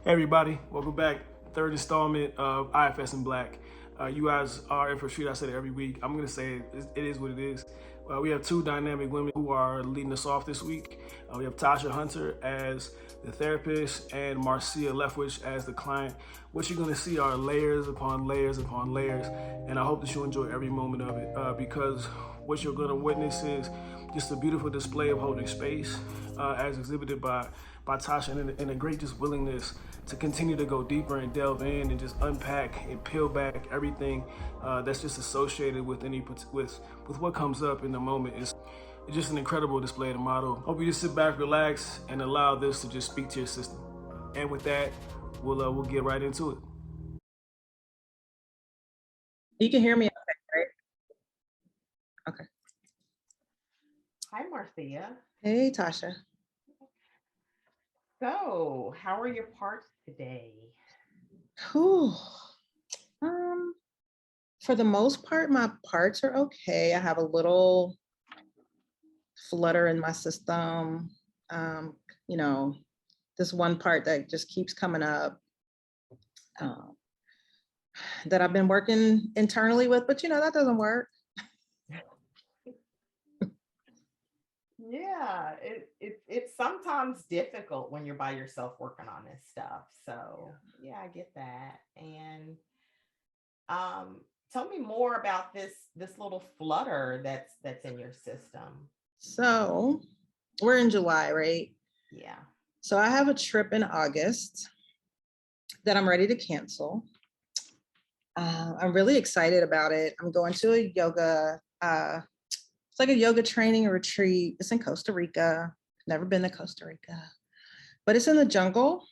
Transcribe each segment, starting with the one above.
Hey everybody, welcome back. Third installment of IFS in Black. You guys are in for a treat. I say it every week. I'm gonna say it is what it is. We have two dynamic women who are leading us off this week. We have Tasha Hunter as the therapist and Marcia Leftwich as the client. What you're gonna see are layers upon layers upon layers, and I hope that you enjoy every moment of it because what you're gonna witness is just a beautiful display of holding space as exhibited by Tasha, and a great just willingness to continue to go deeper and delve in and just unpack and peel back everything that's just associated with with what comes up in the moment. It's just an incredible display of the model. Hope you just sit back, relax, and allow this to just speak to your system. And with that, we'll get right into it. You can hear me okay, right? Okay. Hi, Marcia. Hey, Tasha. So, how are your parts today? Whew. For the most part, my parts are okay. I have a little flutter in my system. You know, this one part that just keeps coming up that I've been working internally with, but that doesn't work. Yeah, it's sometimes difficult when you're by yourself working on this stuff. So yeah, I get that. And tell me more about this little flutter that's in your system. So we're in July, right? Yeah. So I have a trip in August that I'm ready to cancel. I'm really excited about it. I'm going to a yoga, it's like a yoga training retreat. It's in Costa Rica. Never been to Costa Rica, but it's in the jungle.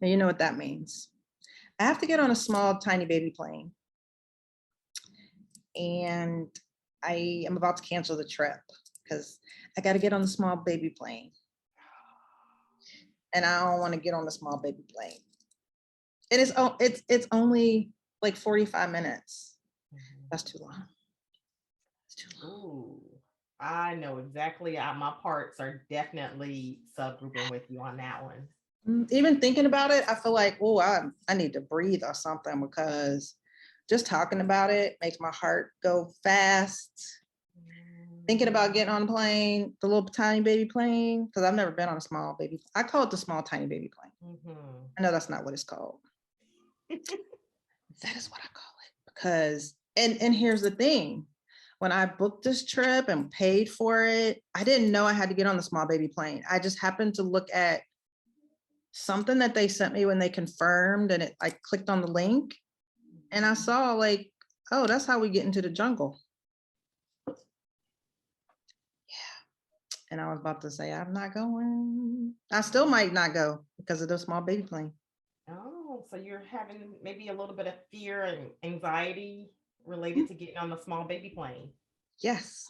And you know what that means. I have to get on a small, tiny baby plane. And I am about to cancel the trip because I got to get on the small baby plane. And I don't want to get on the small baby plane. And it's only like 45 minutes. That's too long. Ooh, I know exactly. My parts are definitely subgrouping with you on that one. Even thinking about it, I feel like, oh, I need to breathe or something, because just talking about it makes my heart go fast. Thinking about getting on a plane, the little tiny baby plane, because I've never been on a small baby. I call it the small tiny baby plane. I know that's not what it's called. That is what I call it, because and here's the thing. When I booked this trip and paid for it, I didn't know I had to get on the small baby plane. I just happened to look at something that they sent me when they confirmed, and I clicked on the link and I saw like, oh, that's how we get into the jungle. Yeah. And I was about to say, I'm not going. I still might not go because of the small baby plane. Oh, so you're having maybe a little bit of fear and anxiety related to getting on the small baby plane. Yes.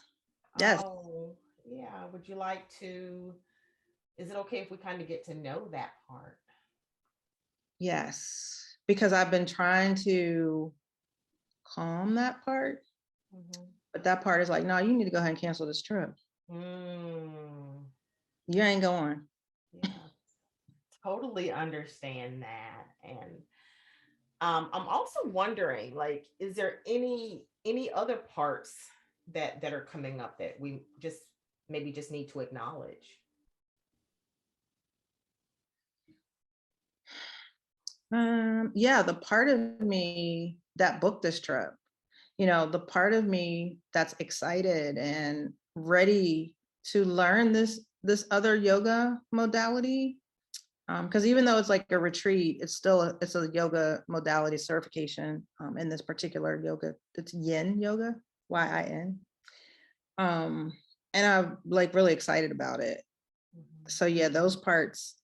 Yes. Oh, yeah. Would you like to, is it okay if we kind of get to know that part? Yes. Because I've been trying to calm that part. But that part is like, no, you need to go ahead and cancel this trip. You ain't going. Yeah. Totally understand that. And I'm also wondering, like, is there any other parts that are coming up that we just need to acknowledge? Yeah, the part of me that booked this trip, the part of me that's excited and ready to learn this other yoga modality. Because even though it's like a retreat, it's a yoga modality certification in this particular yoga. It's yin yoga, YIN. And I'm like really excited about it. So yeah, those parts,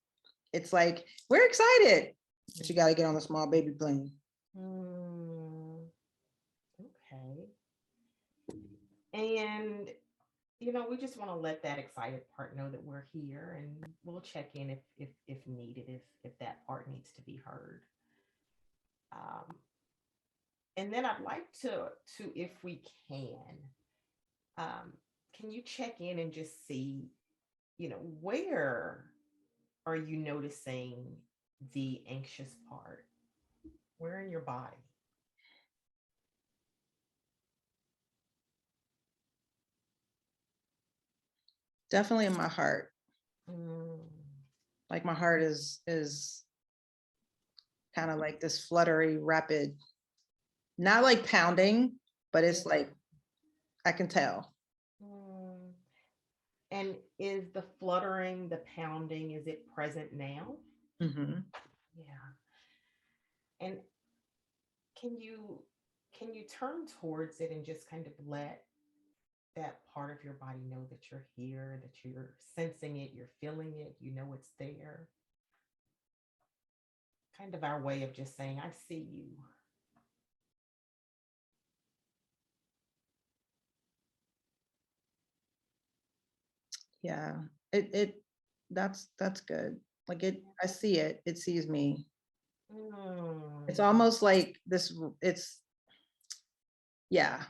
it's like, we're excited, but you got to get on the small baby plane. Okay. And we just want to let that excited part know that we're here, and we'll check in if needed, if that part needs to be heard. And then I'd like to if we can you check in and just see, where are you noticing the anxious part? Where in your body? Definitely in my heart. Mm. Like my heart is kind of like this fluttery, rapid, not like pounding, but it's like, I can tell. Mm. And is the fluttering, the pounding, is it present now? Mm-hmm. Yeah. And can you turn towards it and just kind of let that part of your body know that you're here, that you're sensing it, you're feeling it, you know it's there? Kind of our way of just saying, I see you. Yeah. That's good. Like I see it. It sees me. It's almost like this, yeah.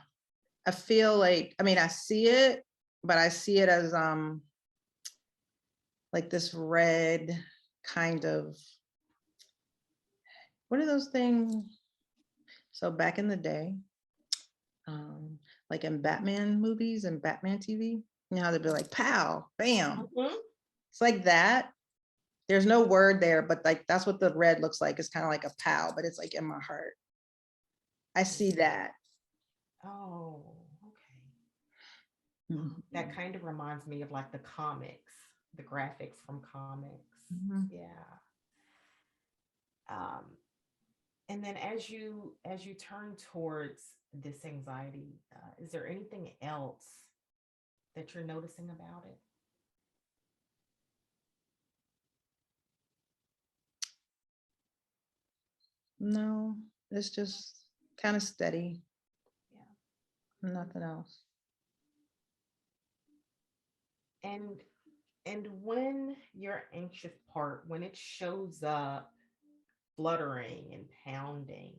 I feel like, I mean, I see it, but I see it as like this red kind of, what are those things? So back in the day, like in Batman movies and Batman TV, you know how they'd be like, pow, bam. Mhm. It's like that. There's no word there, but like that's what the red looks like. It's kind of like a pow, but it's like in my heart. I see that. Oh, okay. Mhm. That kind of reminds me of like the comics, the graphics from comics. Mhm. Yeah. Um, and then as you turn towards this anxiety, is there anything else that you're noticing about it? No, it's just kind of steady. Yeah. Nothing else. And when your anxious part, when it shows up fluttering and pounding,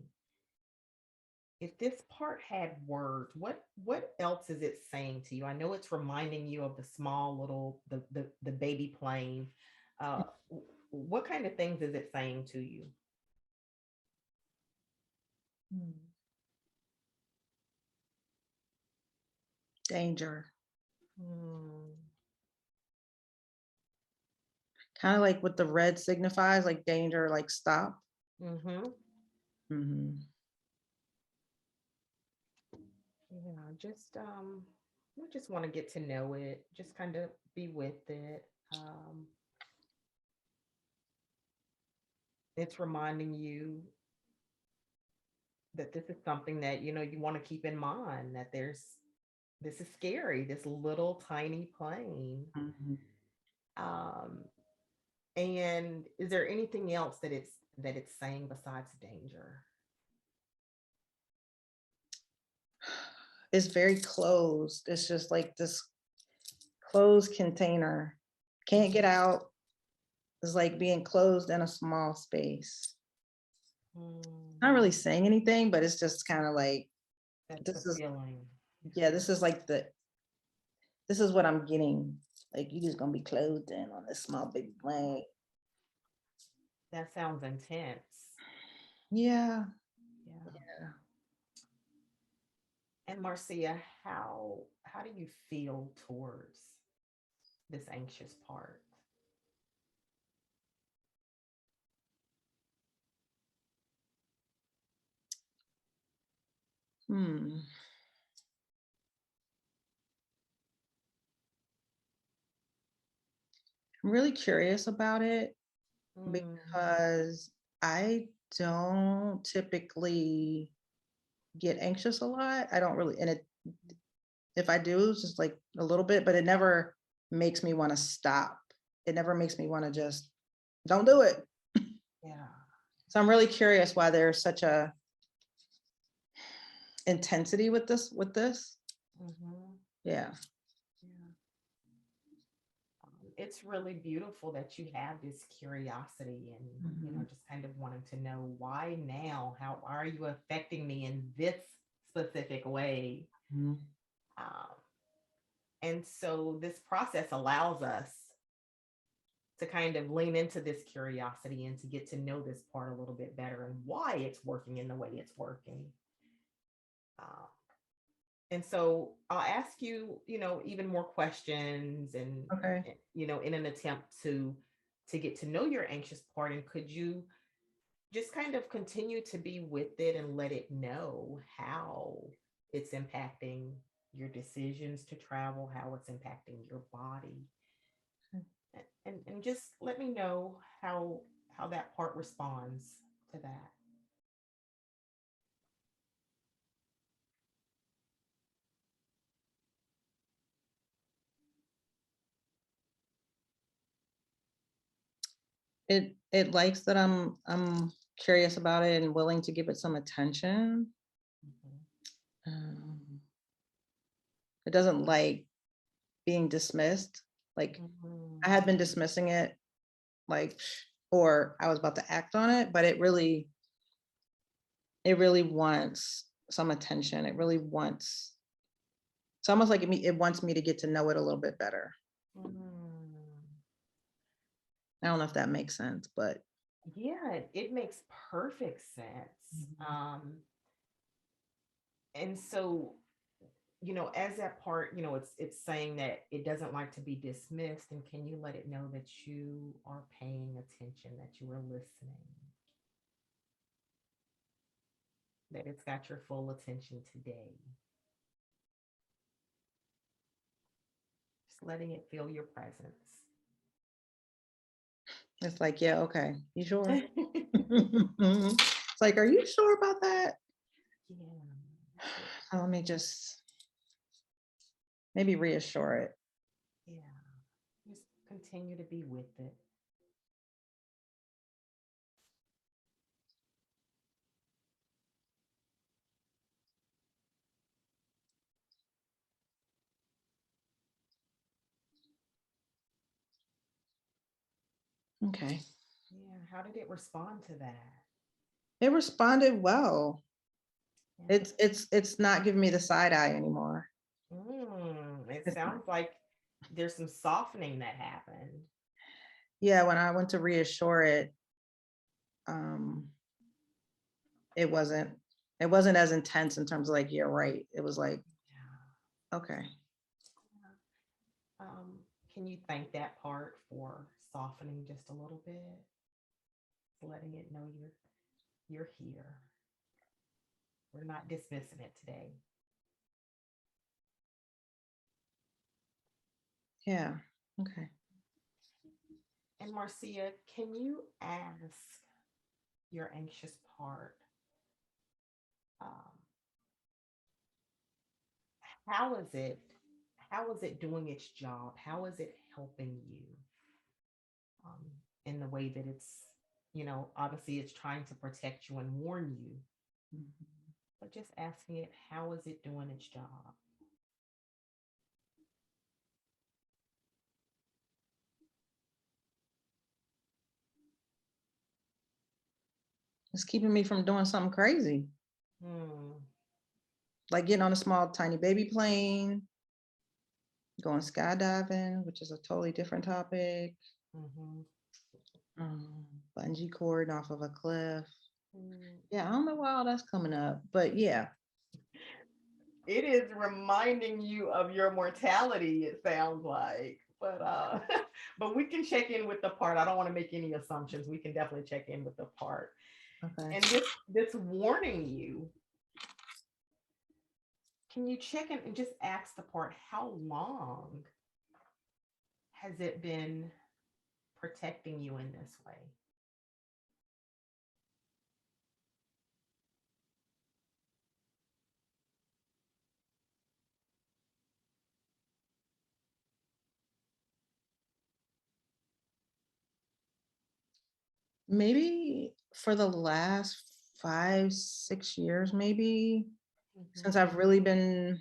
if this part had words, what else is it saying to you? I know it's reminding you of the small little the baby plane. What kind of things is it saying to you? Danger. Hmm. Kind of like what the red signifies, like danger, like stop. Mm-hmm. Mm-hmm. Yeah, we just want to get to know it, just kind of be with it. It's reminding you that this is something that you want to keep in mind, that this is scary, this little tiny plane. Mm-hmm. Um, and is there anything else that it's saying besides danger? It's very closed. It's just like this closed container. Can't get out. It's like being closed in a small space. Not really saying anything, but it's just kind of like, That's the this is, feeling. yeah, this is like this is what I'm getting. Like, you just gonna be closed in on this small big plane. That sounds intense. Yeah. Yeah. Yeah. And Marcia, how do you feel towards this anxious part? I'm really curious about it because I don't typically get anxious a lot. I don't really, and if I do, it's just like a little bit, but it never makes me want to stop. It never makes me want to just don't do it. Yeah. So I'm really curious why there's such a intensity with this. Mm-hmm. Yeah. Yeah. It's really beautiful that you have this curiosity and just kind of wanting to know why now. How are you affecting me in this specific way? Mm-hmm. Um, and so this process allows us to kind of lean into this curiosity and to get to know this part a little bit better and why it's working in the way it's working. Uh, and so I'll ask you, even more questions and, Okay. in an attempt to get to know your anxious part. And could you just kind of continue to be with it and let it know how it's impacting your decisions to travel, how it's impacting your body. And just let me know how that part responds to that. It likes that I'm curious about it and willing to give it some attention. Mhm. It doesn't like being dismissed. Like I had been dismissing it, like, or I was about to act on it, but it really wants some attention. It really wants, it's almost like it wants me to get to know it a little bit better. I don't know if that makes sense, but Yeah, it makes perfect sense. And so, as that part, it's saying that it doesn't like to be dismissed. And can you let it know that you are paying attention, that you are listening, that it's got your full attention today? Just letting it feel your presence. it's like, yeah, okay, you sure? It's like, are you sure about that? Yeah. Let me just maybe reassure it. Yeah. Just continue to be with it. Okay. Yeah. How did it respond to that? It responded well. Yeah. It's not giving me the side eye anymore. It sounds like there's some softening that happened. Yeah, when I went to reassure it, it wasn't as intense in terms of like, you're right. It was like, Yeah. okay. Can you thank that part for softening just a little bit, letting it know you're here. We're not dismissing it today. Yeah. Okay. And Marcia, can you ask your anxious part, um, how is it doing its job? How is it helping you, um, in the way that it's, obviously it's trying to protect you and warn you, but just asking it, how is it doing its job? It's keeping me from doing something crazy. Like getting on a small, tiny baby plane, going skydiving, which is a totally different topic. Bungee cord off of a cliff. Yeah, I don't know why all that's coming up, but yeah. It is reminding you of your mortality, it sounds like. But but we can check in with the part. I don't want to make any assumptions. We can definitely check in with the part. Okay. And this warning you, can you check in and just ask the part, how long has it been protecting you in this way? Maybe for the last 5-6 years, maybe, since I've really been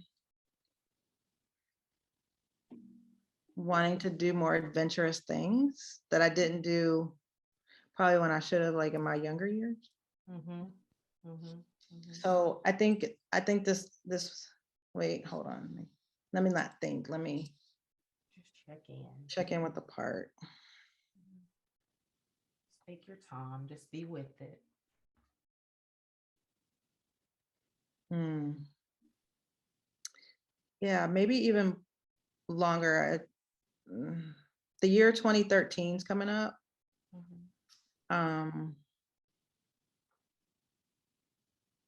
wanting to do more adventurous things that I didn't do probably when I should have, like in my younger years. So I think this wait, hold on. Let me not think. Let me just check in with the part. Take your time, just be with it. Yeah, maybe even longer. The year 2013 is coming up.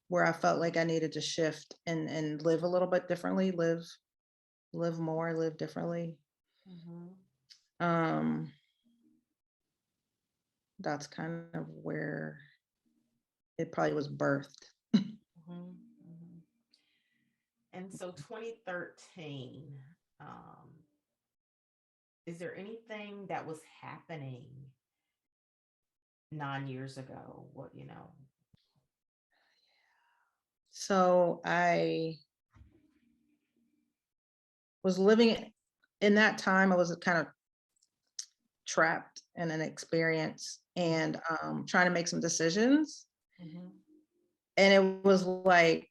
Where I felt like I needed to shift and live a little bit differently, live more, live differently. That's kind of where it probably was birthed. And so 2013, is there anything that was happening 9 years ago? What, So I was living in that time. I was kind of trapped in an experience and trying to make some decisions. And it was like,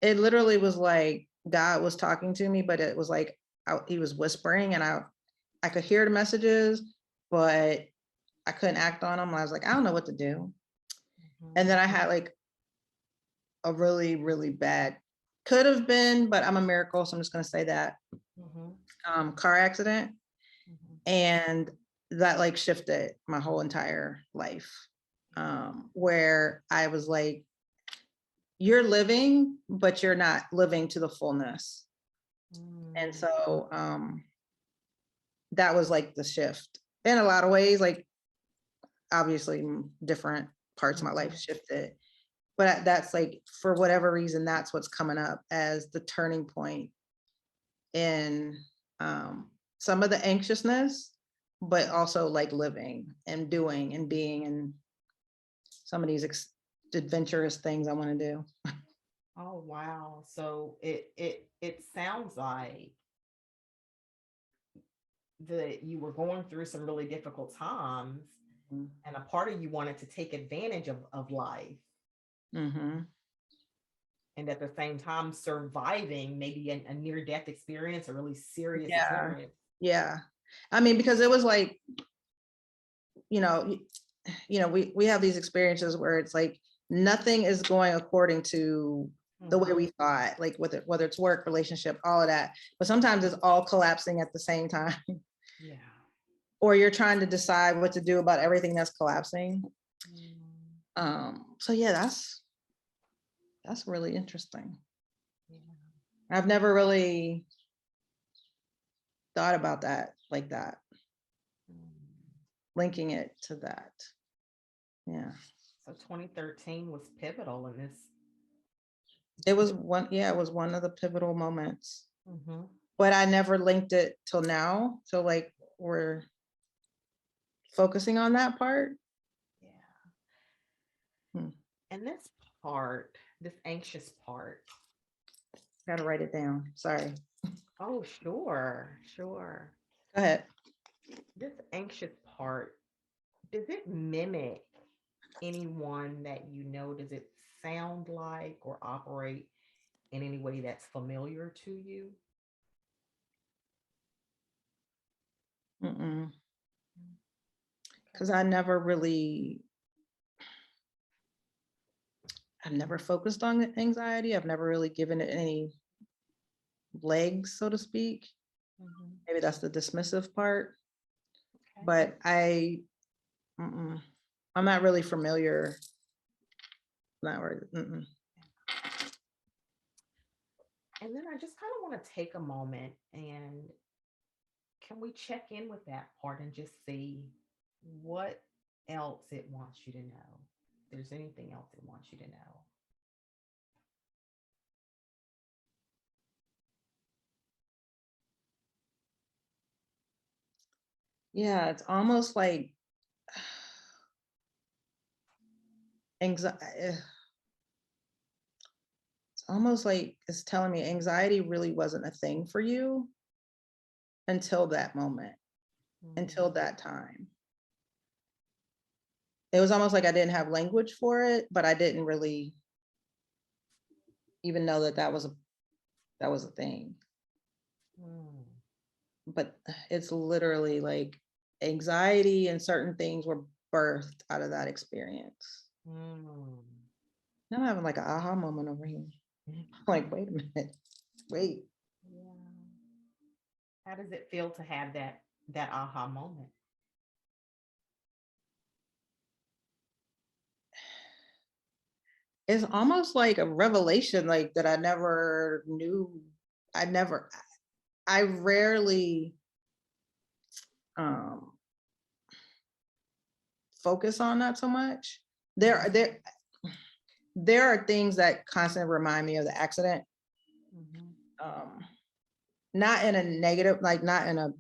it literally was like God was talking to me, but it was like he was whispering, and I could hear the messages, but I couldn't act on them. I was like, I don't know what to do. And then I had like a really, really bad, could have been, but I'm a miracle, so I'm just going to say that, car accident. And that like shifted my whole entire life, where I was like, you're living, but you're not living to the fullness. And so that was like the shift in a lot of ways. Like obviously different parts of my life shifted, but that's like, for whatever reason, that's what's coming up as the turning point in some of the anxiousness, but also like living and doing and being and some of these adventurous things I want to do. Oh, wow. So it sounds like that you were going through some really difficult times, and a part of you wanted to take advantage of life. And at the same time surviving maybe a near-death experience, a really serious experience. Yeah. I mean, because it was like, we have these experiences where it's like nothing is going according to the way we thought, like whether it's work, relationship, all of that. But sometimes it's all collapsing at the same time. Yeah. Or you're trying to decide what to do about everything that's collapsing. So yeah, that's really interesting. Yeah. I've never really thought about that like that. Linking it to that. Yeah. So 2013 was pivotal in this. It was one of the pivotal moments. But I never linked it till now. So like we're focusing on that part. Yeah. And this part, this anxious part. Gotta write it down. Sorry. Oh, sure. Go ahead. This anxious part, does it mimic anyone that you know? Does it sound like or operate in any way that's familiar to you? Because I've never focused on anxiety. I've never really given it any legs, so to speak. Maybe that's the dismissive part. But I'm not really familiar. Not really. And then I just kind of want to take a moment, and can we check in with that part and just see what else it wants you to know? If there's anything else it wants you to know. Yeah, it's almost like anxiety. It's almost like it's telling me anxiety really wasn't a thing for you until that moment, until that time. It was almost like I didn't have language for it, but I didn't really even know that was a thing. But it's literally like anxiety and certain things were birthed out of that experience. Now I'm having like an aha moment over here. Like, wait a minute, wait. Yeah. How does it feel to have that aha moment? It's almost like a revelation, like that I never knew. I rarely focus on that so much. There are things that constantly remind me of the accident. Not in a negative, like not in a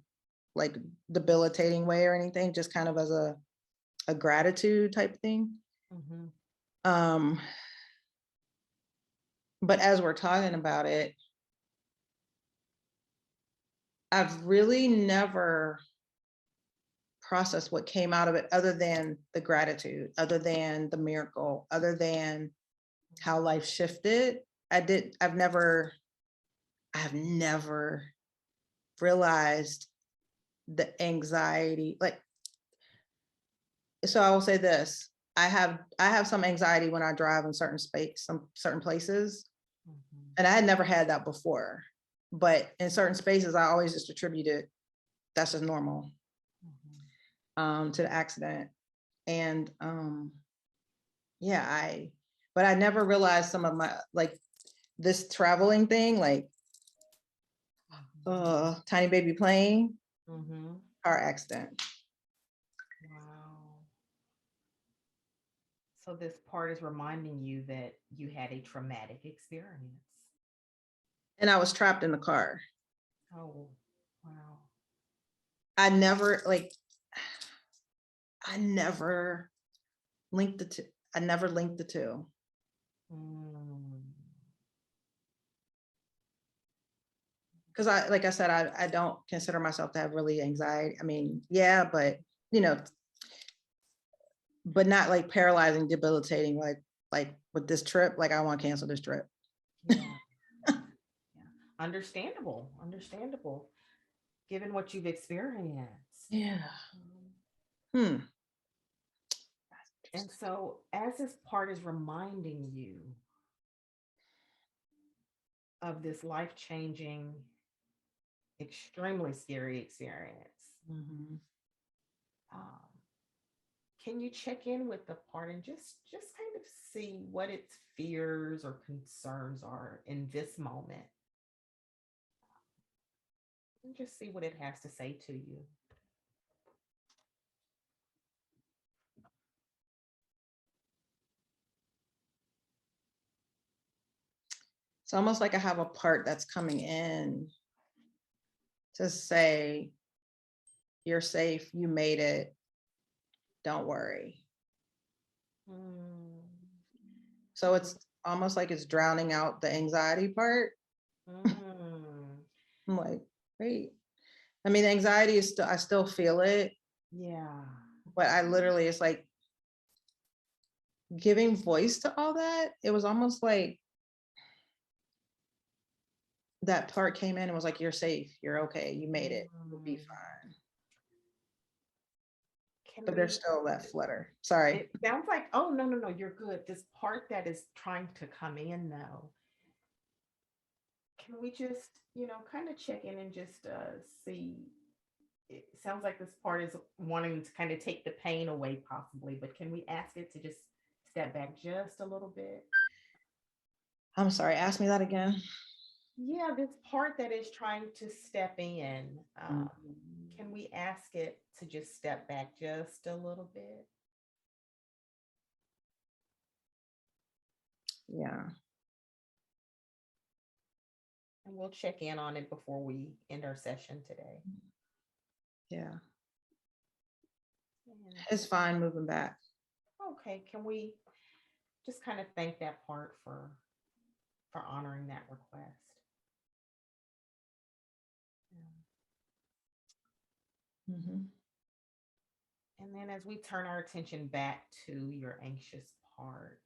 like debilitating way or anything, just kind of as a gratitude type thing. But as we're talking about it, I've really never processed what came out of it other than the gratitude, other than the miracle, other than how life shifted. I've never realized the anxiety. Like, so I will say this. I have some anxiety when I drive in certain places. And I had never had that before. But in certain spaces, I always just attributed that's just normal to the accident. And but I never realized some of my, like this traveling thing, like tiny baby plane, car accident. Wow. So this part is reminding you that you had a traumatic experience. And I was trapped in the car. Oh, wow. I never linked the two. I never linked the two. Because like I said, I don't consider myself to have really anxiety. I mean, yeah, but but not like paralyzing, debilitating, like with this trip, like I want to cancel this trip. Yeah. Yeah. Understandable. Given what you've experienced. Yeah. And so as this part is reminding you of this life-changing, extremely scary experience, can you check in with the part and just kind of see what its fears or concerns are in this moment? And just see what it has to say to you. It's almost like I have a part that's coming in to say, you're safe, you made it, don't worry. So it's almost like it's drowning out the anxiety part. I'm like, wait. I mean, anxiety is still, I still feel it. Yeah. But I literally, it's like giving voice to all that. It was almost like that part came in and was like, you're safe, you're okay, you made it, you'll be fine. But there's still that flutter. Sorry. It sounds like, oh, no, you're good. This part that is trying to come in though, can we just, kind of check in and just see? It sounds like this part is wanting to kind of take the pain away possibly, but can we ask it to just step back just a little bit? I'm sorry, ask me that again. Yeah, this part that is trying to step in, can we ask it to just step back just a little bit? Yeah. And we'll check in on it before we end our session today. Yeah. It's fine moving back. Okay, can we just kind of thank that part for honoring that request? And then as we turn our attention back to your anxious part,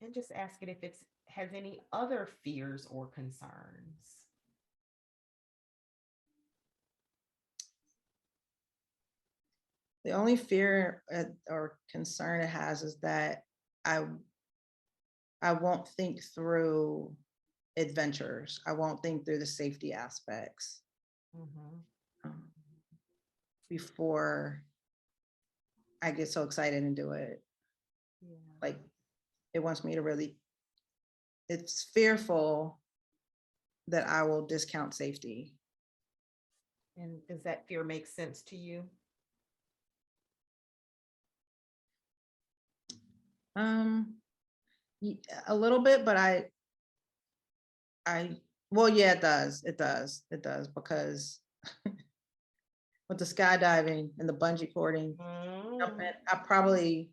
and just ask it if it has any other fears or concerns. The only fear or concern it has is that I won't think through adventures. I won't think through the safety aspects before I get so excited and do it. Yeah. Like it wants me to really, it's fearful that I will discount safety. And does that fear make sense to you? A little bit, but well, yeah, it does, because with the skydiving and the bungee cording, I probably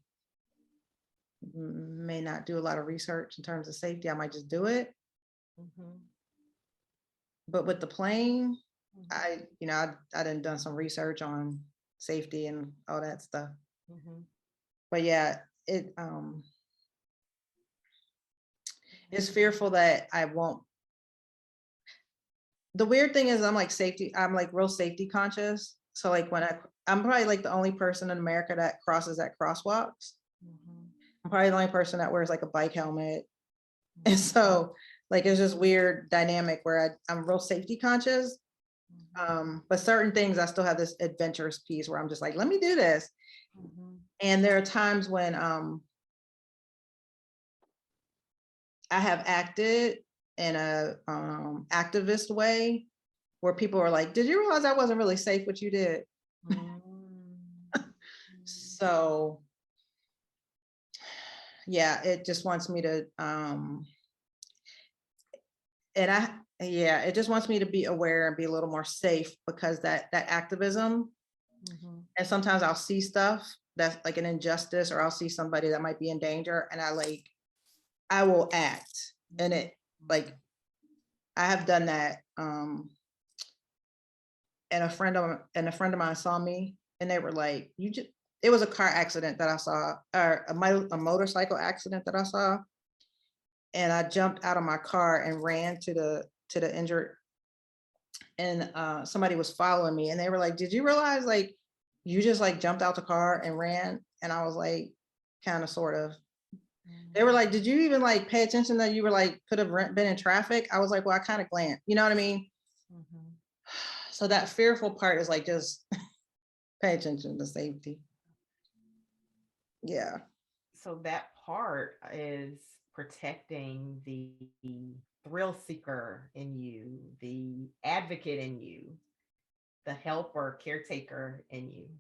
may not do a lot of research in terms of safety. I might just do it. But with the plane, I done some research on safety and all that stuff. But yeah, it's fearful that I won't. The weird thing is I'm like real safety conscious. So like when I'm probably like the only person in America that crosses at crosswalks. I'm probably the only person that wears like a bike helmet. And so like it's just weird dynamic where I'm real safety conscious. But certain things I still have this adventurous piece where I'm just like, let me do this. And there are times when I have acted in a activist way where people are like, did you realize that wasn't really safe what you did? So yeah, it just wants me to it just wants me to be aware and be a little more safe, because that activism, and sometimes I'll see stuff that's like an injustice, or I'll see somebody that might be in danger, and I will act. And it like I have done that. And a friend of mine saw me, and they were like, it was a car accident that I saw, or a motorcycle accident that I saw. And I jumped out of my car and ran to the injured, and somebody was following me, and they were like, did you realize like you just like jumped out the car and ran? And I was like, kind of, sort of. They were like, did you even like pay attention that you were like could have been in traffic? I was like, well, I kind of glanced, you know what I mean? So that fearful part is like, just pay attention to safety. Yeah. So that part is protecting the thrill seeker in you, the advocate in you, the helper, caretaker in you.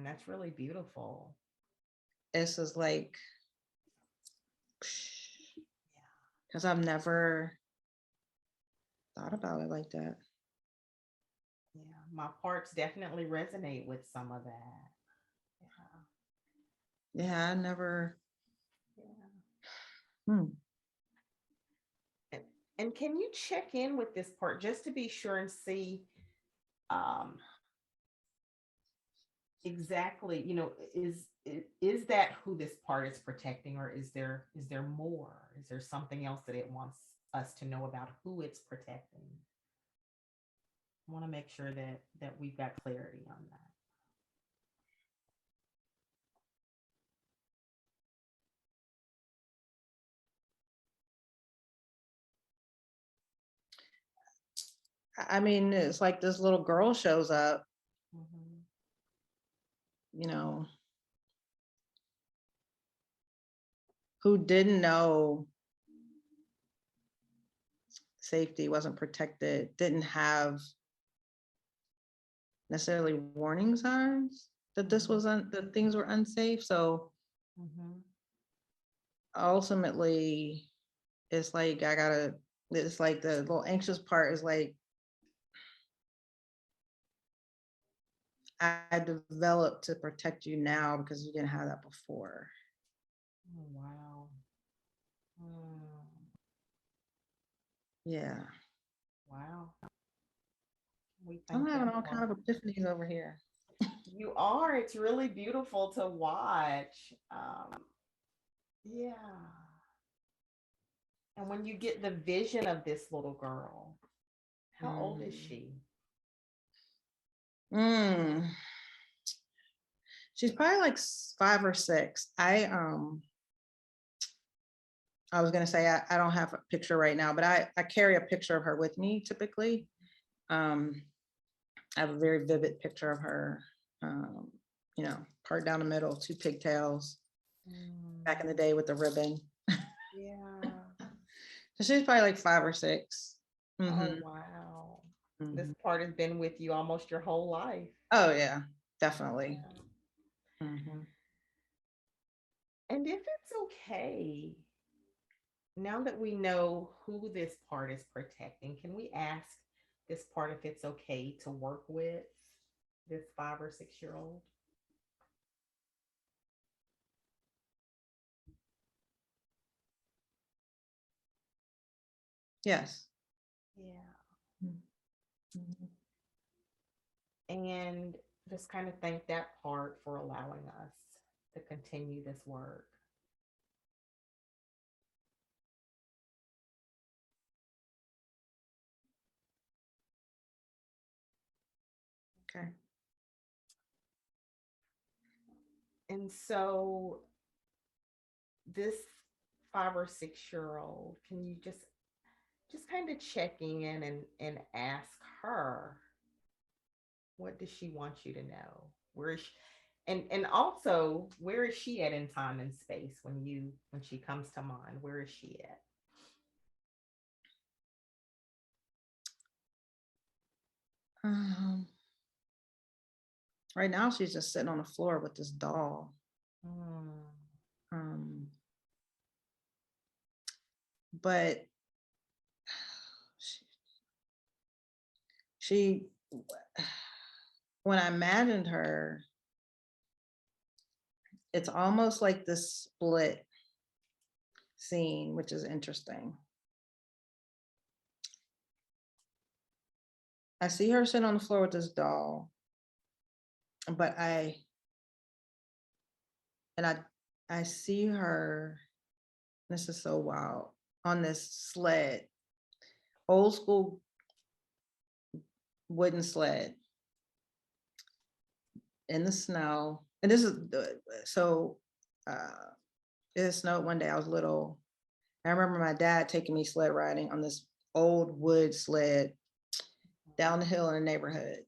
That's really beautiful. This is like, because I've never thought about it like that. Yeah, my parts definitely resonate with some of that. Yeah, I never. And can you check in with this part just to be sure and see exactly, is that who this part is protecting, or is there more? Is there something else that it wants us to know about who it's protecting? I want to make sure that we've got clarity on that. I mean, it's like this little girl shows up, who didn't know safety, wasn't protected, didn't have necessarily warning signs that that things were unsafe. So ultimately, it's like it's like the little anxious part is like, I developed to protect you now because you didn't have that before. Oh, wow. Yeah. Wow. I'm having all kind of epiphanies over here. You are. It's really beautiful to watch. Yeah. And when you get the vision of this little girl, how old is she? She's probably like 5 or 6. I was gonna say I don't have a picture right now, but I carry a picture of her with me typically. I have a very vivid picture of her, you know, part down the middle, 2 pigtails, back in the day with the ribbon. Yeah. So she's probably like 5 or 6. Oh, wow. This part has been with you almost your whole life. Oh yeah, definitely. Yeah. And if it's okay, now that we know who this part is protecting, can we ask this part if it's okay to work with this 5 or 6-year-old? Yes. Yeah. And just kind of thank that part for allowing us to continue this work. Okay. And so this 5 or 6-year-old, can you just kind of check in and ask her, what does she want you to know? Where is she, and also, where is she at in time and space when she comes to mind? Where is she at? Right now she's just sitting on the floor with this doll. But she, when I imagined her, it's almost like this split scene, which is interesting. I see her sitting on the floor with this doll, but I see her, this is so wild, on this sled, old school wooden sled in the snow. And this is so it snowed one day. I was little. I remember my dad taking me sled riding on this old wood sled down the hill in the neighborhood.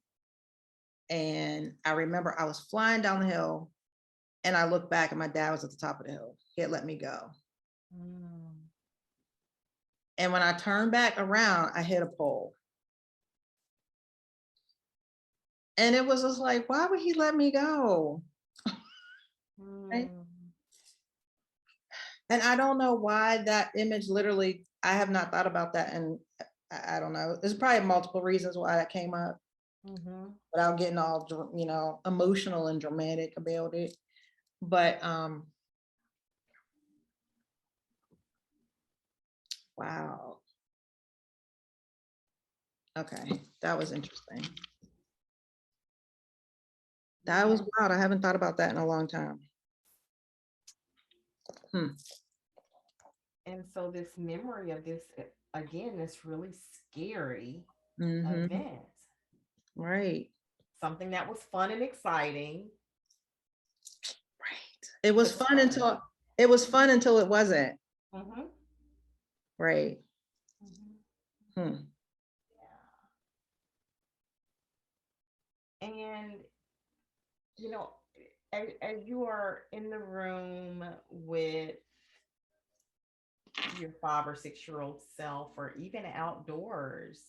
And I remember I was flying down the hill and I looked back and my dad was at the top of the hill. He had let me go. And when I turned back around, I hit a pole. And it was just like, why would he let me go? Right? And I don't know why that image literally, I have not thought about that. And I don't know. There's probably multiple reasons why that came up without getting all, you know, emotional and dramatic about it. But wow. Okay, that was interesting. That was wild. I haven't thought about that in a long time. And so this memory of this, again, this really scary event. Right. Something that was fun and exciting. Right. It was fun until it wasn't. Right. And, you know, as you are in the room with your 5 or 6-year-old self, or even outdoors,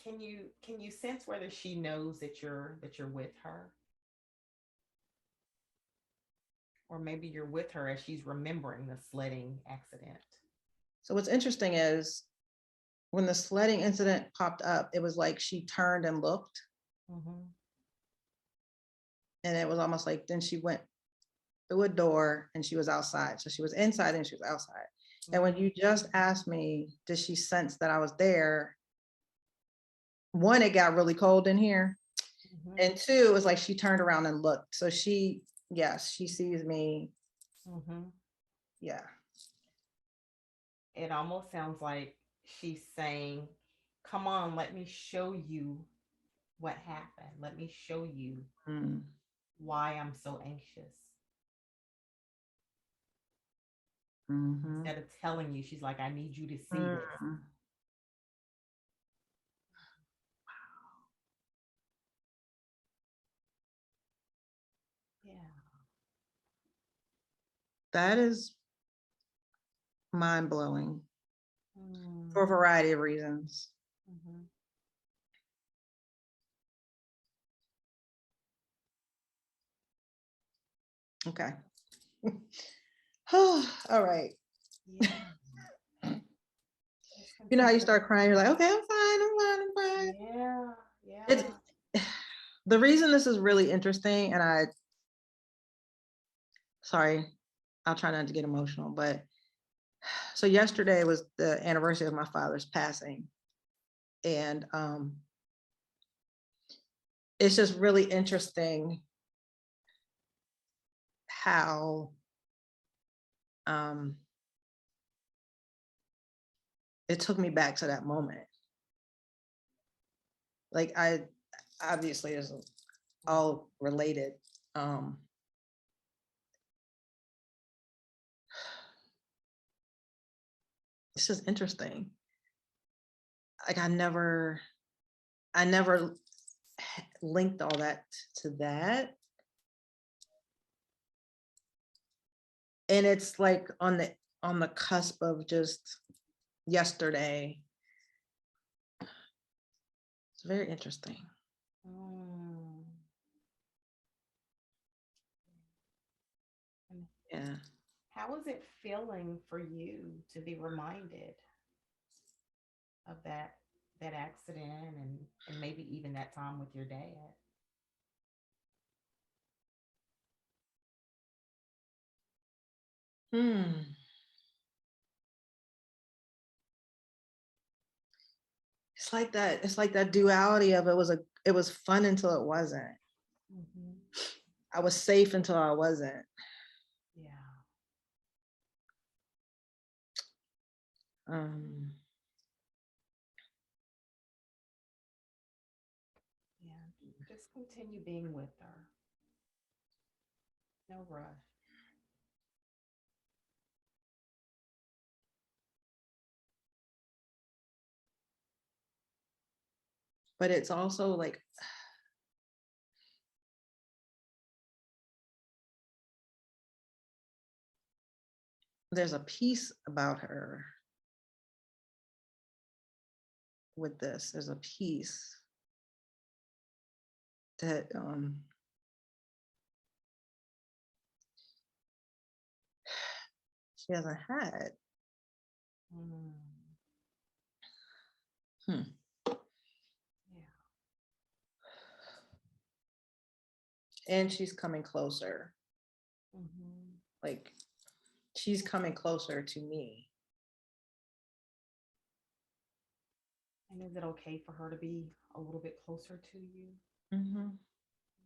can you sense whether she knows that you're with her? Or maybe you're with her as she's remembering the sledding accident. So what's interesting is when the sledding incident popped up, it was like she turned and looked. And it was almost like then she went through a door and she was outside. So she was inside and she was outside. And when you just asked me, did she sense that I was there? One, it got really cold in here. And 2, it was like she turned around and looked. So she, yes, she sees me. Yeah. It almost sounds like she's saying, come on, let me show you what happened. Let me show you Mm. why I'm so anxious. Mm-hmm. Instead of telling you, she's like, I need you to see this. Mm. Yeah. That is mind-blowing for a Mm. variety of reasons. Mm-hmm. Okay. All right. Yeah. You know how you start crying, you're like, okay, I'm fine, I'm fine, I'm fine. Yeah. Yeah. It's the reason this is really interesting, and sorry, I'll try not to get emotional, but so yesterday was the anniversary of my father's passing. And it's just really interesting how it took me back to that moment. Like I obviously is all related. It's just interesting. Like I never linked all that to that. And it's like on the cusp of just yesterday. It's very interesting. Mm. And Yeah. how is it feeling for you to be reminded of that accident and maybe even that time with your dad? It's like that duality of it was fun until it wasn't. Mm-hmm. I was safe until I wasn't. Yeah. Um, Yeah. Just continue being with her. No rush. but it's also like there's a piece about her with this. There's a piece that she hasn't had. Mm. Hmm. Yeah. And she's coming closer. Mm-hmm. Like she's coming closer to me. And is it okay for her to be a little bit closer to you? Mm-hmm.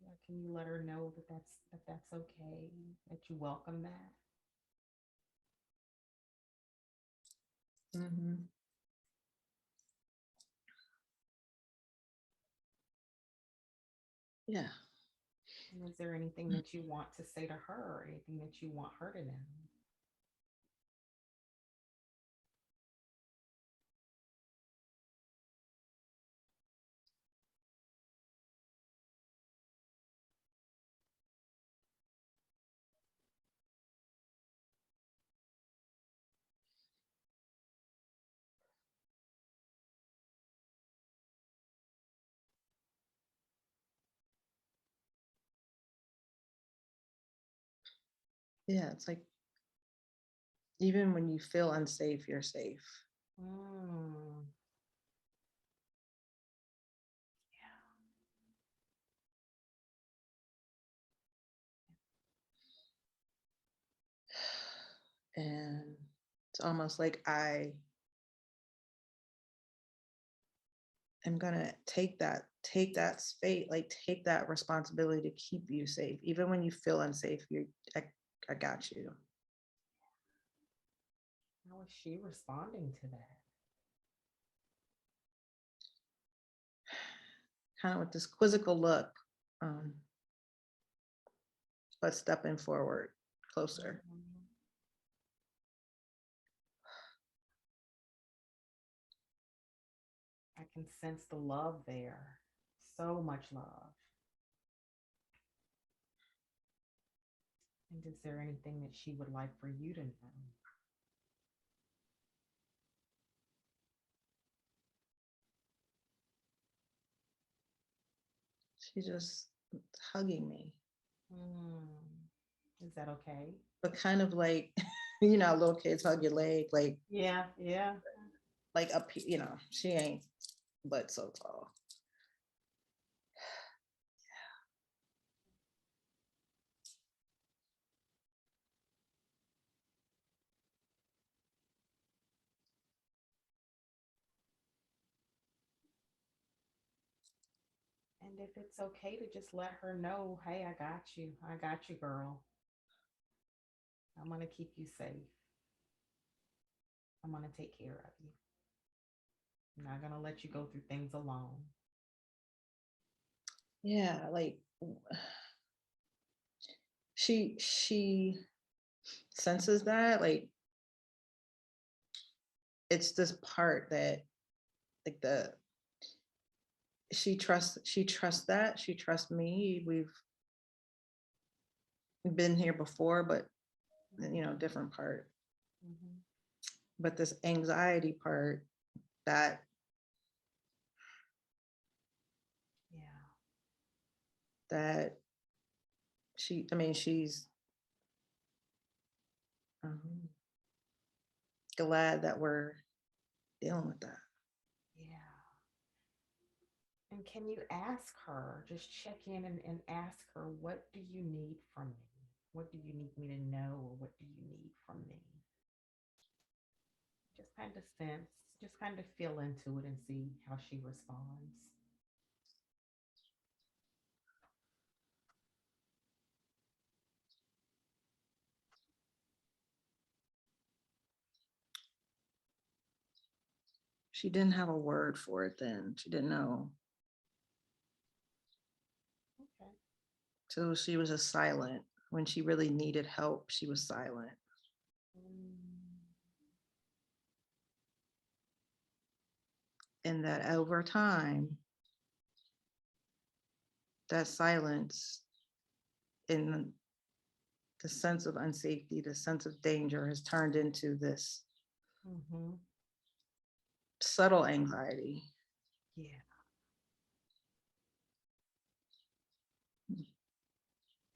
Yeah, can you let her know that's okay, that you welcome that? Mm-hmm. Yeah. And is there anything that you want to say to her or anything that you want her to know? Yeah. It's like even when you feel unsafe, you're safe. Mm. And it's almost like I am gonna take that space, like take that responsibility to keep you safe. Even when you feel unsafe, I got you. How is she responding to that? kind of with this quizzical look, but stepping forward closer. I can sense the love there. So much love. And is there anything that she would like for you to know? She's just hugging me. Is that okay? But kind of like, you know, little kids hug your leg, like, Yeah. like up, you know, she ain't but so tall. And if it's okay to just let her know, hey, I got you, girl. I'm going to keep you safe. I'm going to take care of you. I'm not going to let you go through things alone. Yeah, like she senses that, like it's this part that like she trusts that, she trusts me. We've been here before, but you know, different part. But this anxiety part that that she's glad that we're dealing with that. Yeah. And can you ask her, just check in and ask her, what do you need from me? What do you need me to know, or what do you need from me? Just kind of sense, just kind of feel into it and see how she responds. She didn't have a word for it then. She didn't know. Okay. So she was just silent. When she really needed help, she was silent. And that over time, that silence in the sense of unsafety, the sense of danger has turned into this subtle anxiety. Yeah.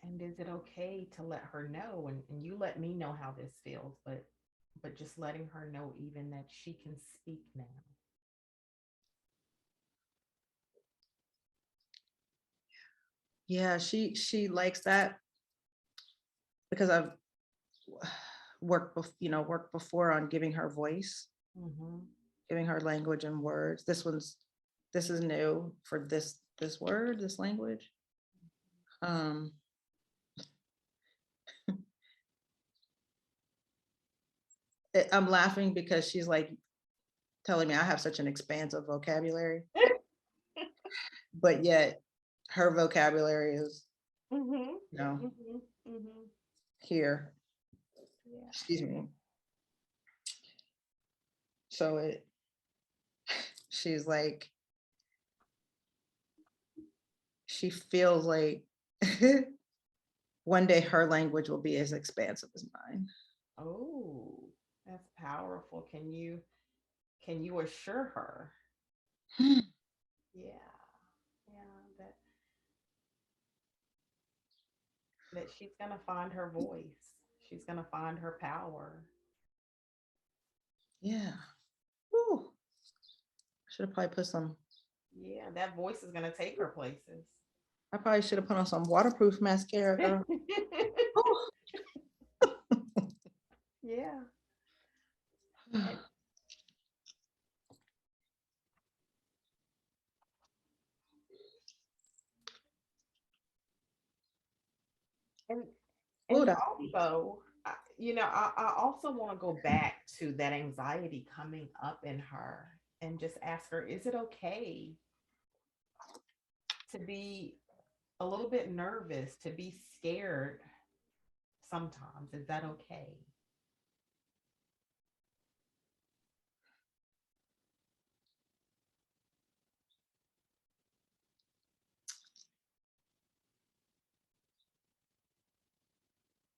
And is it okay to let her know, and you let me know how this feels, but just letting her know even that she can speak now? Yeah, she likes that because I've worked before on giving her voice, giving her language and words. This is new for this word, this language. I'm laughing because she's like telling me I have such an expansive vocabulary, but yet her vocabulary is, here. Yeah. Excuse me. So she's like, she feels like one day her language will be as expansive as mine. Oh, that's powerful. Can you assure her? Yeah, that she's gonna find her voice. She's gonna find her power. Yeah. Woo. Should have probably put some. Yeah, that voice is gonna take her places. I probably should have put on some waterproof mascara, girl. Yeah. And also, I also want to go back to that anxiety coming up in her and just ask her, is it okay to be a little bit nervous, to be scared sometimes. Is that okay?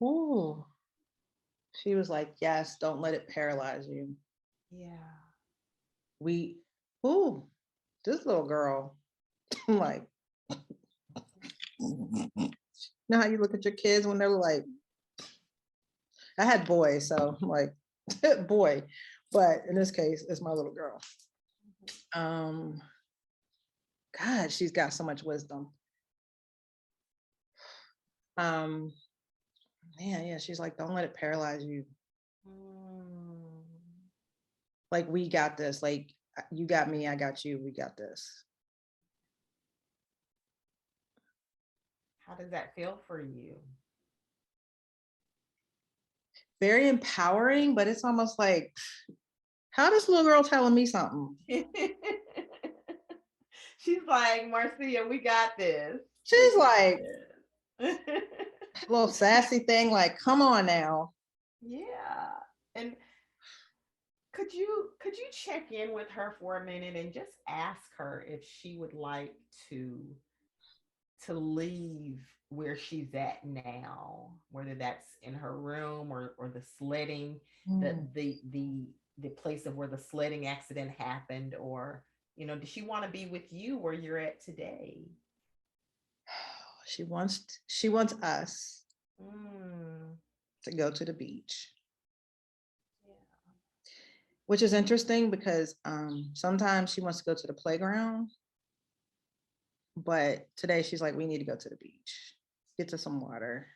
Ooh. She was like, yes, don't let it paralyze you. Yeah. Ooh, this little girl. I'm like, you know how you look at your kids when they're like, I had boys, so I'm like, boy, but in this case, it's my little girl. God, she's got so much wisdom. Man, yeah, she's like, don't let it paralyze you. Like, we got this. Like, you got me, I got you, we got this. How does that feel for you? Very empowering, but it's almost like, how this little girl telling me something? She's like, Marcia, we got this. She's like, a little sassy thing, like, come on now. Yeah. And could you check in with her for a minute and just ask her if she would like to leave where she's at now, whether that's in her room or the sledding, the place of where the sledding accident happened, or does she want to be with you where you're at today? She wants us to go to the beach. Yeah. Which is interesting because sometimes she wants to go to the playground, but today she's like, we need to go to the beach, get to some water.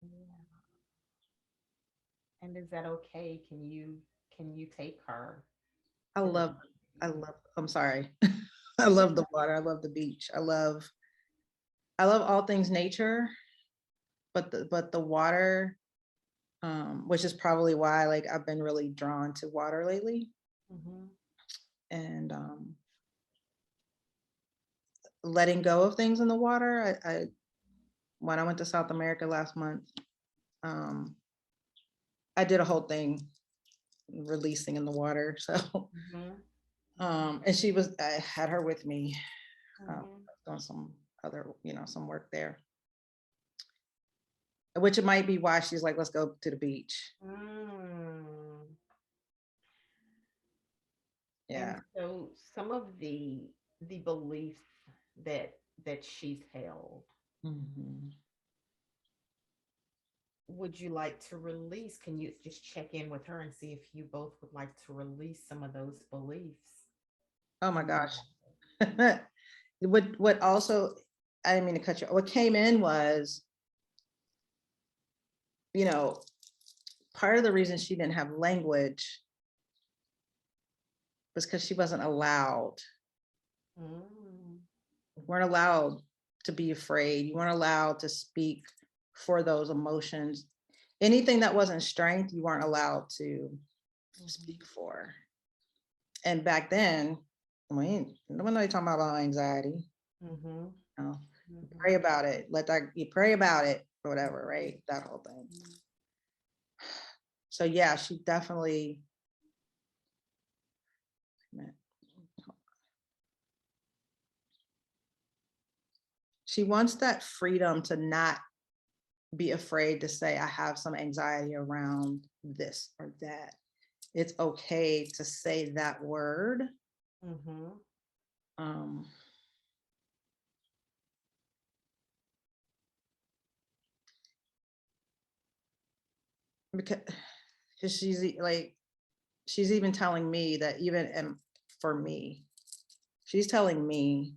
Yeah. And is that okay? Can you take her? I'm sorry. I love the water. I love the beach. I love all things nature, but the water, which is probably why like I've been really drawn to water lately. And letting go of things in the water. I when I went to South America last month, I did a whole thing releasing in the water. So and I had her with me, doing some other, some work there. Which it might be why she's like, let's go to the beach. Yeah. And so some of the beliefs that she's held, would you like to release? Can you just check in with her and see if you both would like to release some of those beliefs? Oh my gosh. What also, I didn't mean to cut you. What came in was, part of the reason she didn't have language was because she wasn't allowed. You weren't allowed to be afraid. You weren't allowed to speak for those emotions. Anything that wasn't strength, you weren't allowed to speak for. And back then, nobody talking about anxiety. Pray about it. You pray about it or whatever, right? That whole thing. So yeah, she definitely. She wants that freedom to not be afraid to say, I have some anxiety around this or that. It's okay to say that word. Because she's even telling me that for me, she's telling me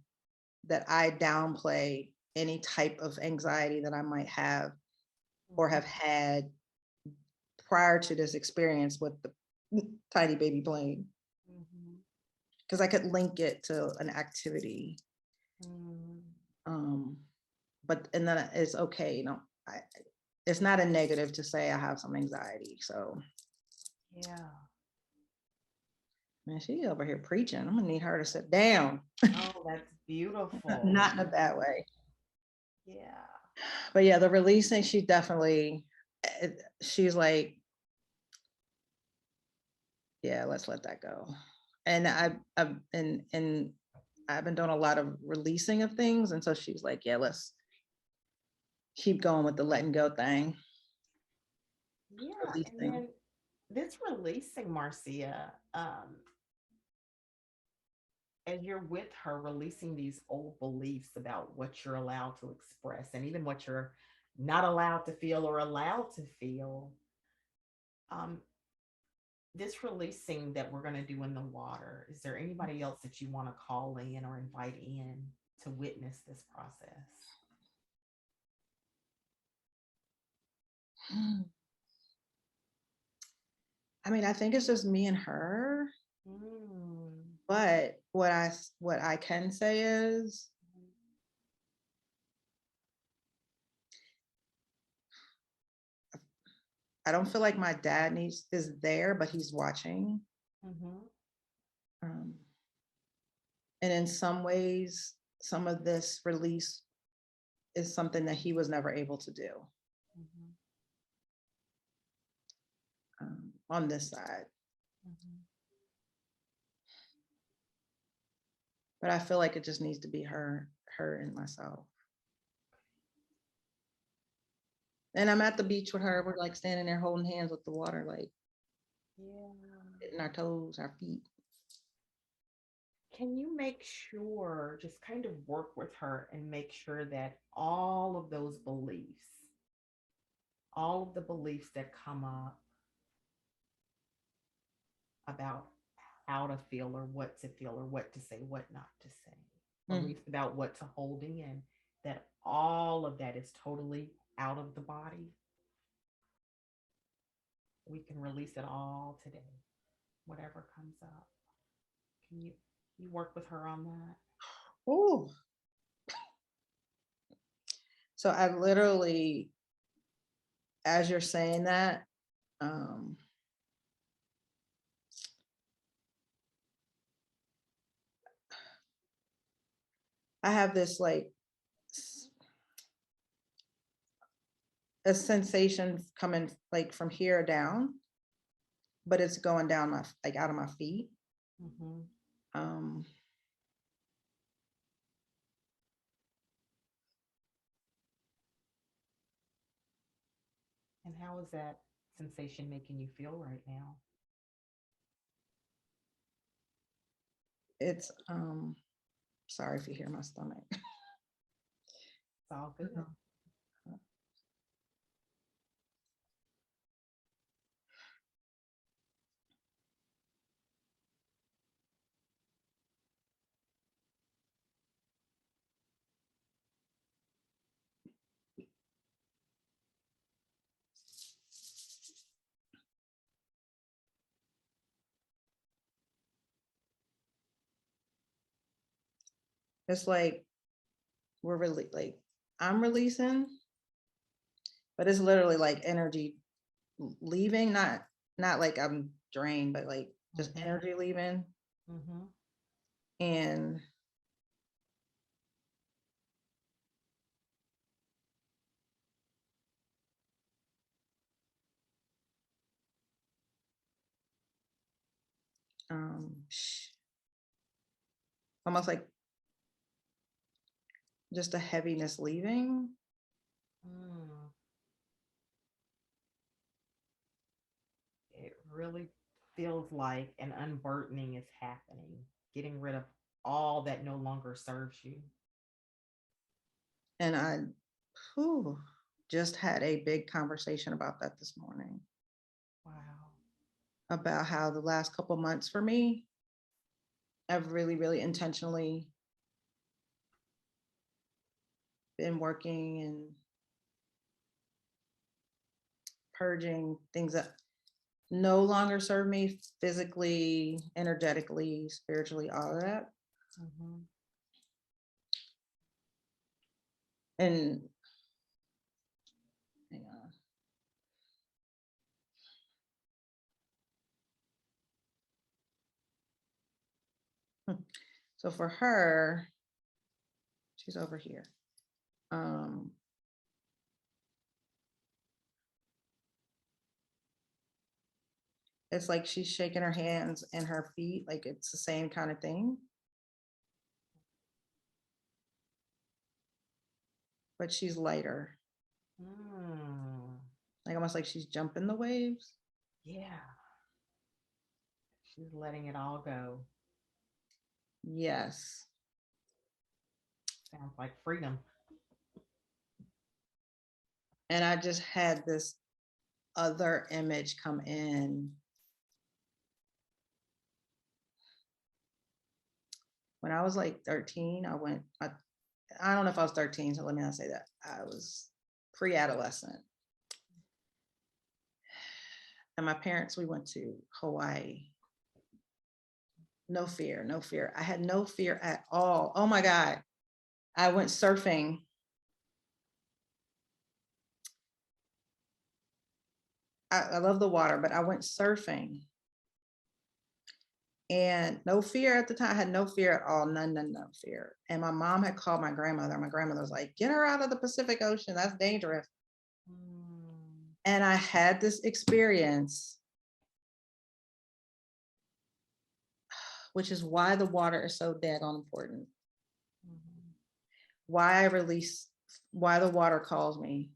that I downplay any type of anxiety that I might have or have had prior to this experience with the tiny baby plane. Because I could link it to an activity. But and then it's okay, it's not a negative to say I have some anxiety. So yeah. Man, she over here preaching. I'm gonna need her to sit down. Oh, that's beautiful. Not in a bad way. Yeah. But yeah, the releasing, she definitely, she's like, yeah, let's let that go. And I've been doing a lot of releasing of things. And so she's like, yeah, let's keep going with the letting go thing. Yeah. And Releasing. then this releasing, Marcia, as you're with her, releasing these old beliefs about what you're allowed to express and even what you're not allowed to feel or allowed to feel. Um, this releasing that we're going to do in the water, is there anybody else that you want to call in or invite in to witness this process? I mean, I think it's just me and her. Mm. But what I can say is, I don't feel like my dad is there, but he's watching. Mm-hmm. And in some ways, some of this release is something that he was never able to do. Mm-hmm. On this side. Mm-hmm. But I feel like it just needs to be her and myself. And I'm at the beach with her. We're like standing there holding hands with the water, like hitting our toes, our feet. Can you make sure, just kind of work with her and make sure that all of those beliefs, all of the beliefs that come up about how to feel or what to feel or what to say, what not to say, beliefs about what to hold in, that all of that is totally out of the body? We can release it all today, whatever comes up. Can you work with her on that? Oh. So I literally, as you're saying that, I have this like a sensation coming like from here down, but it's going down my like out of my feet. Mm-hmm. And how is that sensation making you feel right now? It's sorry if you hear my stomach. It's all good. It's like we're really like I'm releasing, but it's literally like energy leaving, not like I'm drained, but like just energy leaving. Mm-hmm. And almost like just a heaviness leaving. Mm. It really feels like an unburdening is happening, getting rid of all that no longer serves you. And I just had a big conversation about that this morning. Wow. About how the last couple months for me, I've really, really intentionally been working and purging things that no longer serve me physically, energetically, spiritually, all of that. Mm-hmm. And hang on. So for her, she's over here. It's like she's shaking her hands and her feet, like it's the same kind of thing. But she's lighter. Like almost like she's jumping the waves. Yeah. She's letting it all go. Yes. Sounds like freedom. And I just had this other image come in. When I was like 13, I don't know if I was 13, so let me not say that. I was pre-adolescent. And my parents, we went to Hawaii. No fear, no fear. I had no fear at all. Oh my God. I went surfing. I love the water, but I went surfing. And no fear at the time. I had no fear at all. None, no fear. And my mom had called my grandmother. My grandmother was like, get her out of the Pacific Ocean. That's dangerous. And I had this experience, which is why the water is so daggone important. Why the water calls me.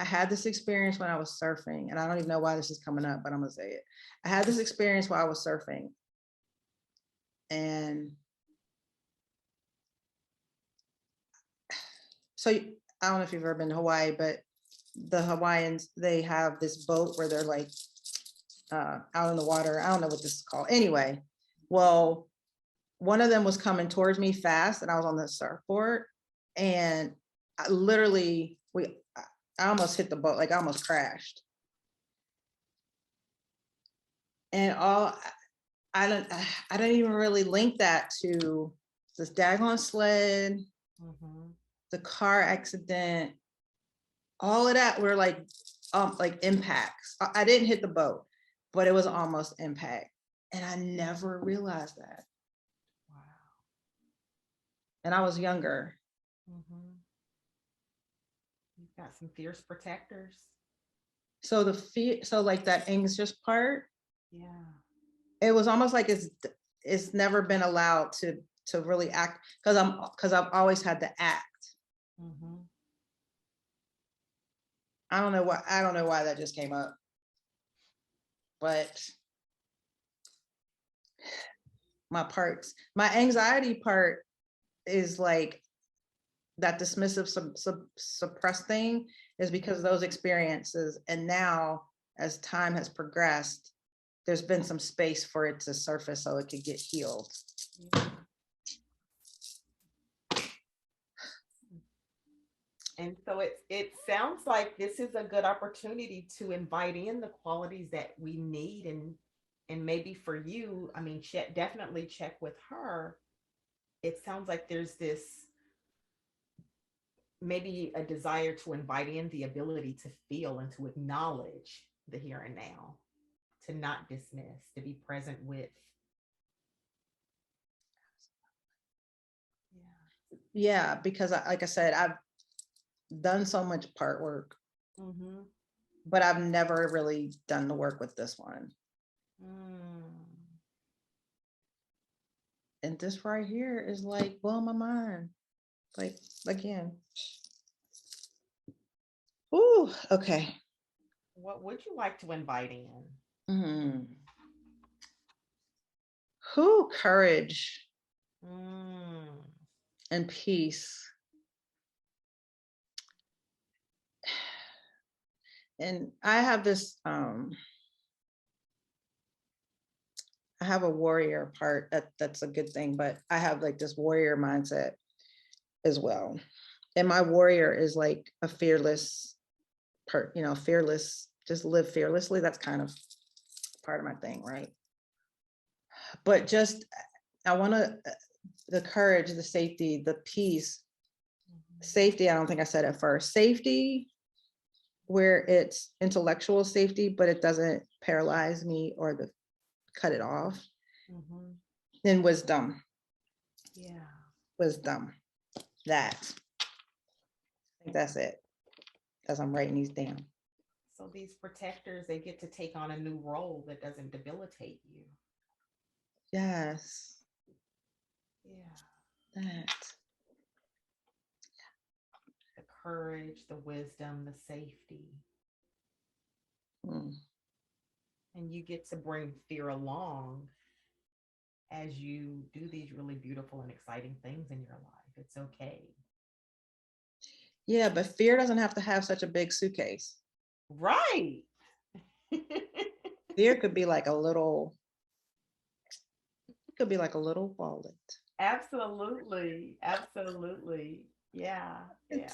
I had this experience when I was surfing, and I don't even know why this is coming up, but I'm gonna say it. I had this experience while I was surfing. And so I don't know if you've ever been to Hawaii, but the Hawaiians, they have this boat where they're like out in the water. I don't know what this is called. Anyway, well, one of them was coming towards me fast, and I was on the surfboard, and I almost hit the boat, like I almost crashed. And I don't even really link that to this daggone sled, the car accident, all of that were like impacts. I didn't hit the boat, but it was almost impact. And I never realized that. Wow. And I was younger. You've got some fierce protectors. So like that anxious part, yeah, it was almost like it's never been allowed to really act, because I've always had to act. I don't know why that just came up, but my anxiety part is like that dismissive suppressed thing is because of those experiences. And now as time has progressed, there's been some space for it to surface so it could get healed. And so it sounds like this is a good opportunity to invite in the qualities that we need, and maybe for you, I mean, definitely check with her. It sounds like there's this maybe a desire to invite in the ability to feel and to acknowledge the here and now, to not dismiss, to be present with. Yeah, because like I said, I've done so much part work, but I've never really done the work with this one. And this right here is like blowing my mind. Like, again. Ooh, okay. What would you like to invite in? Courage and peace. And I have this, I have a warrior part that's a good thing, but I have like this warrior mindset as well. And my warrior is like a fearless part, fearless, just live fearlessly. That's kind of part of my thing, right? But just, I want the courage, the safety, the peace. Safety, I don't think I said at first. Safety, where it's intellectual safety, but it doesn't paralyze me or cut it off. And wisdom. Yeah. wisdom. That. I think that's it. As I'm writing these down. So these protectors, they get to take on a new role that doesn't debilitate you. Yes. Yeah. That. The courage, the wisdom, the safety. Mm. And you get to bring fear along as you do these really beautiful and exciting things in your life. It's okay. Yeah, but fear doesn't have to have such a big suitcase. Right. Fear could be like a little, it could be like a little wallet. Absolutely. Absolutely. Yeah. Yeah.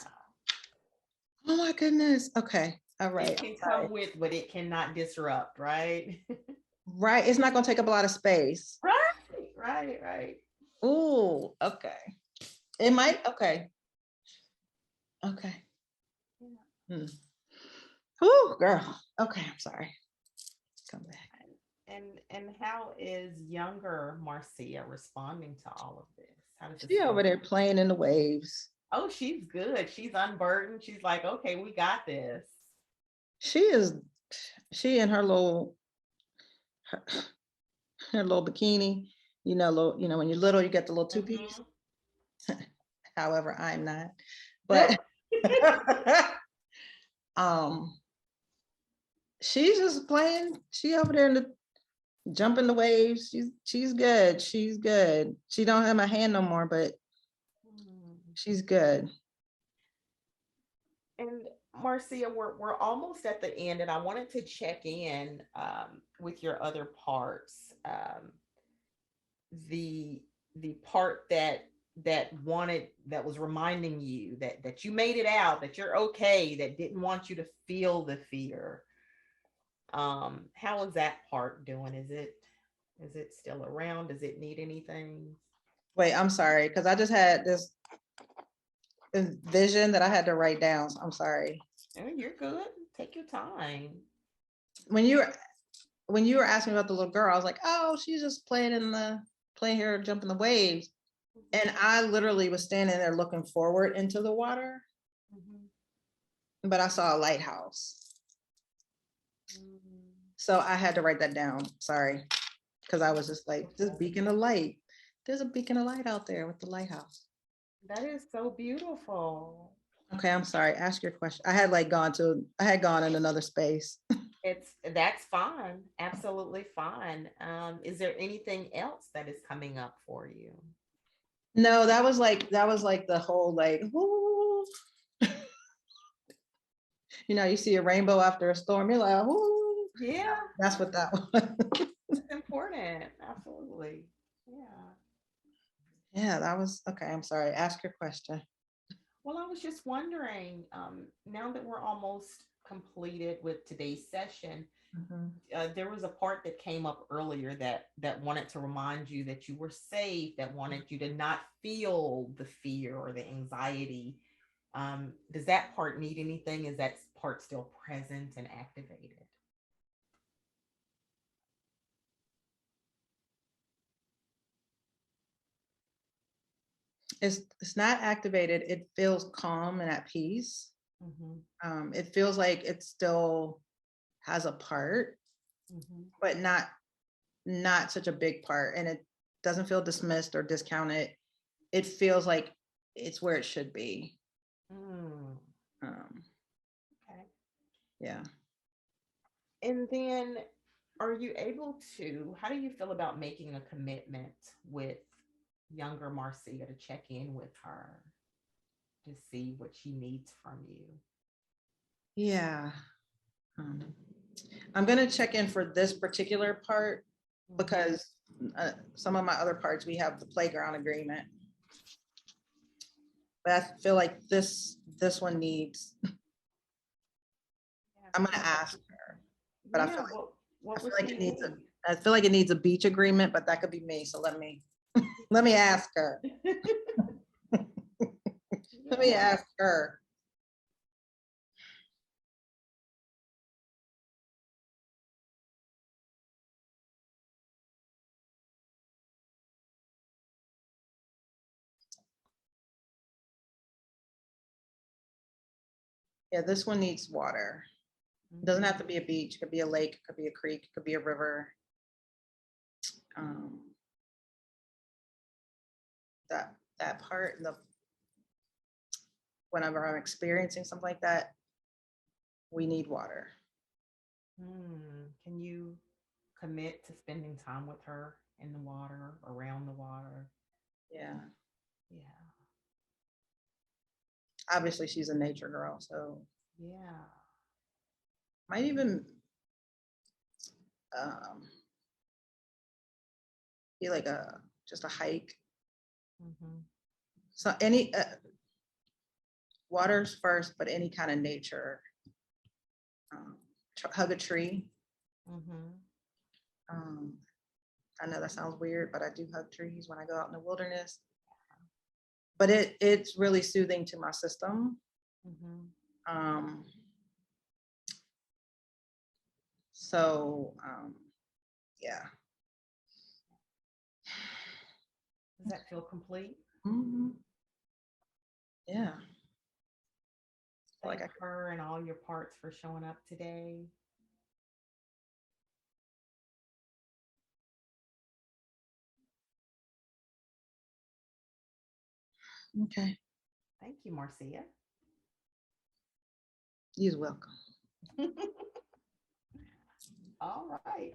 Oh my goodness. Okay. All right. It can come with, but it cannot disrupt, right? Right. It's not going to take up a lot of space. Right. Ooh, okay. It might. Okay. Okay. Hmm. Ooh, girl. Okay. I'm sorry. Come back. And how is younger Marcia responding to all of this? How does this She feel? over there playing in the waves. Oh, she's good. She's unburdened. She's like, okay, we got this. She in her little bikini, when you're little, you get the little two-piece. However, I'm not. But she's just playing. She over there in the jumping the waves. She's good. She's good. She don't have my hand no more, but she's good. And Marcia, we're almost at the end, and I wanted to check in with your other parts. The part that was reminding you that you made it out, that you're okay, that didn't want you to feel the fear. How is that part doing? Is it still around? Does it need anything? Wait, I'm sorry, because I just had this vision that I had to write down. So I'm sorry. Oh, you're good. Take your time. When you were asking about the little girl, I was like, oh, she's just playing here, jumping the waves. And I literally was standing there looking forward into the water, but I saw a lighthouse. So I had to write that down. Sorry. Because I was just like, this beacon of light. There's a beacon of light out there with the lighthouse. That is so beautiful. Okay, I'm sorry. Ask your question. I had gone in another space. That's fine. Absolutely fine. Is there anything else that is coming up for you? No, that was like the whole like, whoo. You see a rainbow after a storm, you're like, whoo. Yeah. That's what that was. It's important. Absolutely. Yeah. Yeah, that was okay. I'm sorry. Ask your question. Well, I was just wondering, now that we're almost completed with today's session, there was a part that came up earlier that wanted to remind you that you were safe, that wanted you to not feel the fear or the anxiety. Does that part need anything? Is that part still present and activated? It's not activated. It feels calm and at peace. It feels like it still has a part, but not such a big part, and it doesn't feel dismissed or discounted. It feels like it's where it should be. Okay. Yeah. And then how do you feel about making a commitment with younger Marcia to check in with her to see what she needs from you? Yeah. I'm going to check in for this particular part because some of my other parts, we have the playground agreement. But I feel like this one needs, I'm going to ask her, but I feel like it needs a beach agreement, but that could be me. So let me ask her. Let me ask her. Yeah, this one needs water. It doesn't have to be a beach. It could be a lake. It could be a creek. It could be a river. That part, whenever I'm experiencing something like that, we need water. Can you commit to spending time with her in the water, around the water? Yeah. Yeah. Obviously, she's a nature girl, so Yeah. might even be like just a hike. So any water's first, but any kind of nature. Hug a tree. I know that sounds weird, but I do hug trees when I go out in the wilderness. But it's really soothing to my system. Yeah. Does that feel complete? Yeah. Thank her and all your parts for showing up today. Okay. Thank you, Marcia. You're welcome. All right.